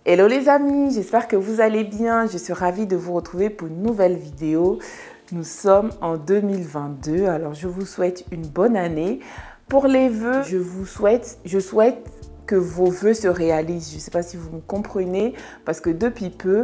Hello les amis, j'espère que vous allez bien. Je suis ravie de vous retrouver pour une nouvelle vidéo. Nous sommes en 2022, alors je vous souhaite une bonne année. Pour les vœux, je souhaite que vos vœux se réalisent. Je ne sais pas si vous me comprenez, parce que depuis peu,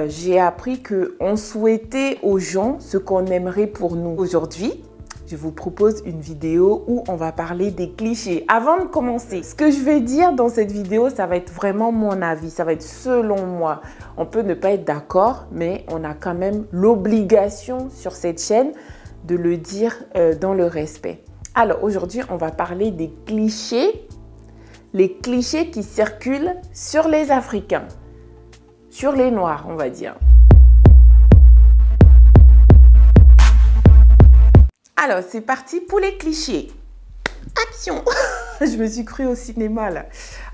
j'ai appris qu'on souhaitait aux gens ce qu'on aimerait pour nous. Aujourd'hui, je vous propose une vidéo où on va parler des clichés. Avant de commencer, ce que je vais dire dans cette vidéo, ça va être vraiment mon avis, ça va être selon moi. On peut ne pas être d'accord, mais on a quand même l'obligation sur cette chaîne de le dire dans le respect. Alors aujourd'hui, on va parler des clichés, les clichés qui circulent sur les Africains, sur les Noirs, on va dire. Alors, c'est parti pour les clichés. Action! Je me suis cru au cinéma, là.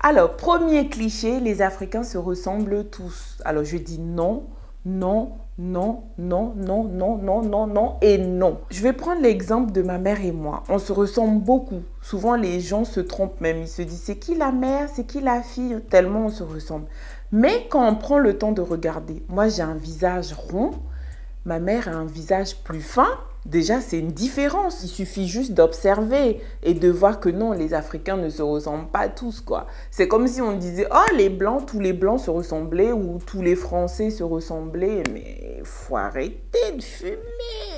Alors, premier cliché, les Africains se ressemblent tous. Alors, je dis non, non, non, non, non, non, non, non, non et non. Je vais prendre l'exemple de ma mère et moi. On se ressemble beaucoup. Souvent, les gens se trompent même. Ils se disent, c'est qui la mère, c'est qui la fille? Tellement on se ressemble. Mais quand on prend le temps de regarder, moi, j'ai un visage rond. Ma mère a un visage plus fin. Déjà, c'est une différence. Il suffit juste d'observer et de voir que non, les Africains ne se ressemblent pas tous, quoi. C'est comme si on disait, oh, les Blancs, tous les Blancs se ressemblaient ou tous les Français se ressemblaient. Mais il faut arrêter de fumer.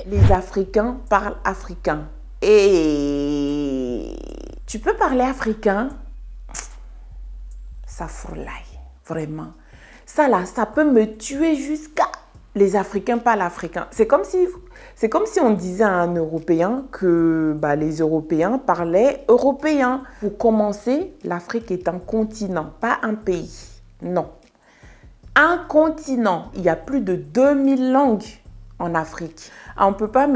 Les Africains parlent africain. Et tu peux parler africain, ça fourlaille, vraiment. Ça là, ça peut me tuer jusqu'à... Les Africains parlent africain. C'est comme si on disait à un Européen que les Européens parlaient européen. Pour commencer, l'Afrique est un continent, pas un pays. Non. Un continent. Il y a plus de 2000 langues en Afrique. On ne peut pas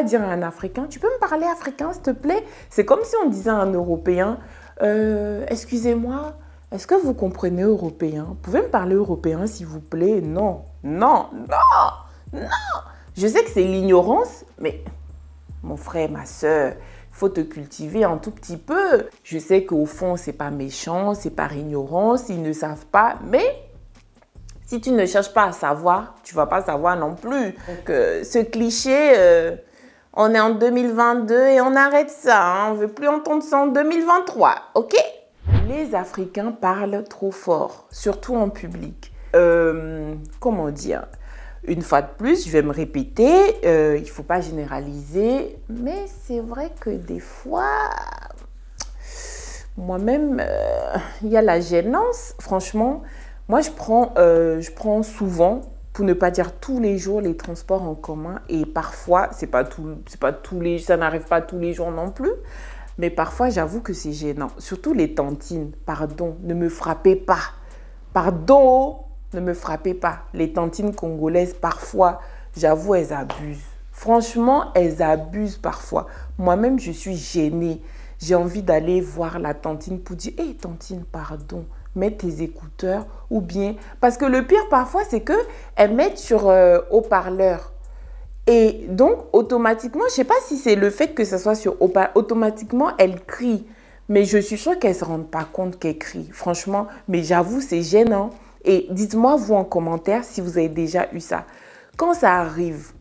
dire à un Africain, tu peux me parler africain, s'il te plaît? C'est comme si on disait à un Européen, excusez-moi, est-ce que vous comprenez européen? Vous pouvez me parler européen, s'il vous plaît? Non, non, non, non. Je sais que c'est l'ignorance, mais mon frère, ma soeur, il faut te cultiver un tout petit peu. Je sais qu'au fond, c'est pas méchant, c'est par ignorance, ils ne savent pas, mais si tu ne cherches pas à savoir, tu vas pas savoir non plus. Donc, ce cliché, on est en 2022 et on arrête ça. Hein. On ne veut plus entendre ça en 2023, ok? Les Africains parlent trop fort, surtout en public. Comment dire? Une fois de plus, je vais me répéter, il ne faut pas généraliser, mais c'est vrai que des fois, moi-même, il y a la gênance. Franchement, moi, je prends souvent, pour ne pas dire tous les jours, les transports en commun. Et parfois, ça n'arrive pas tous les jours non plus. Mais parfois, j'avoue que c'est gênant. Surtout les tantines. Pardon, ne me frappez pas. Pardon, ne me frappez pas. Les tantines congolaises, parfois, j'avoue, elles abusent. Franchement, elles abusent parfois. Moi-même, je suis gênée. J'ai envie d'aller voir la tantine pour dire, hé, tantine, pardon, mets tes écouteurs. Ou bien, parce que le pire parfois, c'est qu'elles mettent sur haut-parleur. Et donc, automatiquement, je ne sais pas si c'est le fait que ça soit sur haut-parleur, automatiquement, elle crie. Mais je suis sûre qu'elle ne se rendent pas compte qu'elle crie. Franchement, mais j'avoue, c'est gênant. Et dites-moi, vous, en commentaire, si vous avez déjà eu ça. Quand ça arrive,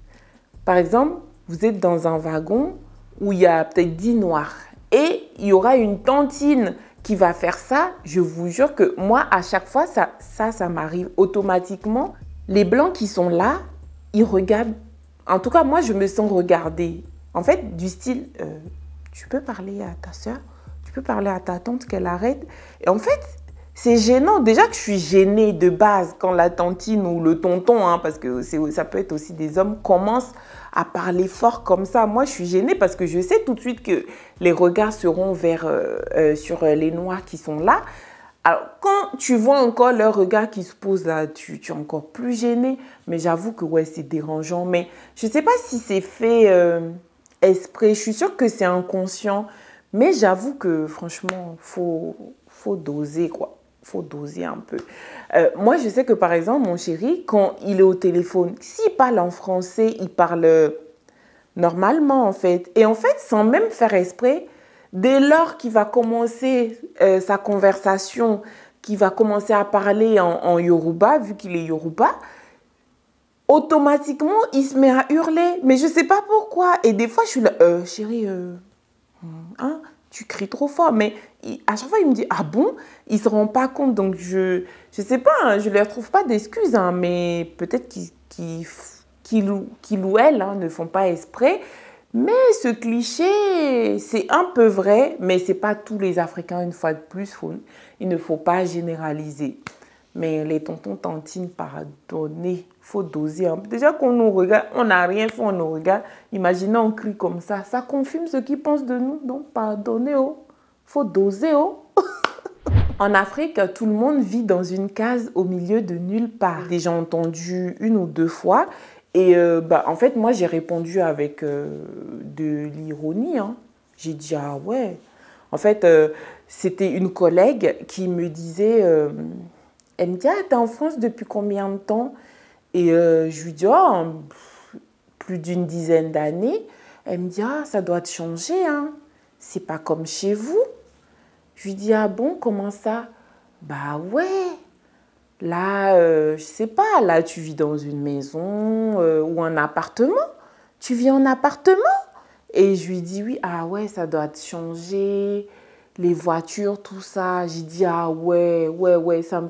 par exemple, vous êtes dans un wagon où il y a peut-être 10 noirs et il y aura une tantine qui va faire ça. Je vous jure que moi, à chaque fois, ça m'arrive automatiquement. Les blancs qui sont là, ils regardent. En tout cas, moi, je me sens regardée. En fait, du style, tu peux parler à ta soeur, tu peux parler à ta tante qu'elle arrête. Et en fait, c'est gênant. Déjà que je suis gênée de base quand la tantine ou le tonton, hein, parce que ça peut être aussi des hommes, commencent à parler fort comme ça. Moi, je suis gênée parce que je sais tout de suite que les regards seront sur les noirs qui sont là. Alors, quand tu vois encore leur regard qui se pose là, tu es encore plus gêné. Mais j'avoue que ouais, c'est dérangeant. Mais je ne sais pas si c'est fait exprès. Je suis sûre que c'est inconscient. Mais j'avoue que franchement, faut doser, quoi. Faut doser un peu. Moi, je sais que par exemple, mon chéri, quand il est au téléphone, s'il parle en français, il parle normalement en fait. Et en fait, sans même faire exprès, dès lors qu'il va commencer sa conversation, qui va commencer à parler en Yoruba, vu qu'il est Yoruba, automatiquement, il se met à hurler. Mais je ne sais pas pourquoi. Et des fois, je suis là, chérie, hein, tu cries trop fort. Mais à chaque fois, il me dit, ah bon? Il ne se rend pas compte. Donc, je ne sais pas, hein, je ne leur trouve pas d'excuses. Hein, mais peut-être qu'ils ou elles hein, ne font pas exprès. Mais ce cliché, c'est un peu vrai. Mais ce n'est pas tous les Africains, une fois de plus. Il ne faut pas généraliser. Mais les tontons, tantines, pardonnez, il faut doser. Hein. Déjà qu'on nous regarde, on n'a rien fait, on nous regarde. Imaginez, on crie comme ça. Ça confirme ce qu'ils pensent de nous. Donc, pardonnez, oh. Faut doser, oh. En Afrique, tout le monde vit dans une case au milieu de nulle part. J'ai déjà entendu 1 ou 2 fois. Et en fait, moi, j'ai répondu avec de l'ironie. Hein. J'ai dit, ah ouais. En fait, c'était une collègue qui me disait... elle me dit, ah, t'es en France depuis combien de temps? Et je lui dis, oh, plus d'une dizaine d'années. Elle me dit, ah, ça doit te changer, hein. C'est pas comme chez vous. Je lui dis, ah bon, comment ça? Bah ouais. Là, je sais pas, là, tu vis dans une maison ou un appartement. Tu vis en appartement? Et je lui dis, oui, ah ouais, ça doit te changer. Les voitures, tout ça. J'ai dit, ah ouais, ça.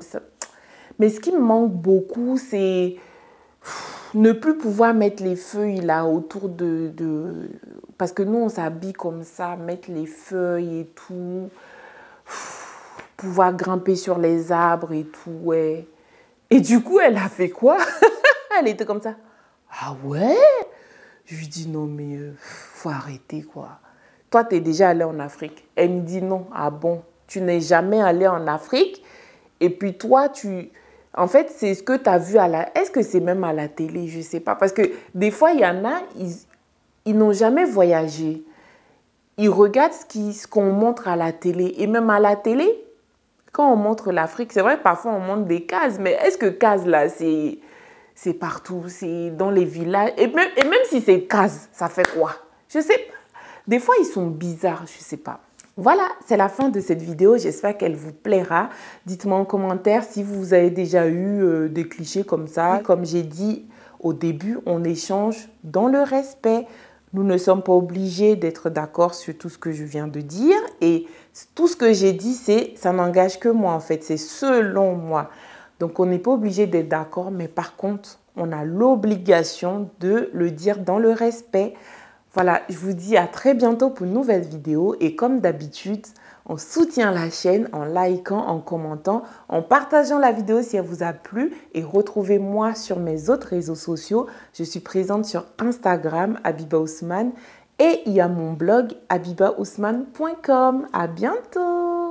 Mais ce qui me manque beaucoup, c'est ne plus pouvoir mettre les feuilles là autour Parce que nous, on s'habille comme ça, mettre les feuilles et tout. Pouvoir grimper sur les arbres et tout, ouais. Et du coup, elle a fait quoi? Elle était comme ça. Ah ouais? Je lui dis, non mais faut arrêter quoi. Toi, tu es déjà allé en Afrique. Elle me dit non. Ah bon? Tu n'es jamais allé en Afrique? Et puis toi, en fait, c'est ce que tu as vu à la... Est-ce que c'est même à la télé? Je ne sais pas. Parce que des fois, il y en a, ils n'ont jamais voyagé. Ils regardent ce qu'on montre à la télé. Et même à la télé, quand on montre l'Afrique, c'est vrai, parfois on montre des cases. Mais est-ce que cases, là, c'est partout? C'est dans les villages? Et même si c'est cases, ça fait quoi? Je ne sais pas. Des fois, ils sont bizarres, je ne sais pas. Voilà, c'est la fin de cette vidéo. J'espère qu'elle vous plaira. Dites-moi en commentaire si vous avez déjà eu des clichés comme ça. Comme j'ai dit au début, on échange dans le respect. Nous ne sommes pas obligés d'être d'accord sur tout ce que je viens de dire. Et tout ce que j'ai dit, ça n'engage que moi en fait. C'est selon moi. Donc, on n'est pas obligé d'être d'accord. Mais par contre, on a l'obligation de le dire dans le respect. Voilà, je vous dis à très bientôt pour une nouvelle vidéo et comme d'habitude, on soutient la chaîne en likant, en commentant, en partageant la vidéo si elle vous a plu et retrouvez-moi sur mes autres réseaux sociaux. Je suis présente sur Instagram, Habiba Ousmane et il y a mon blog habibaousmane.com. À bientôt!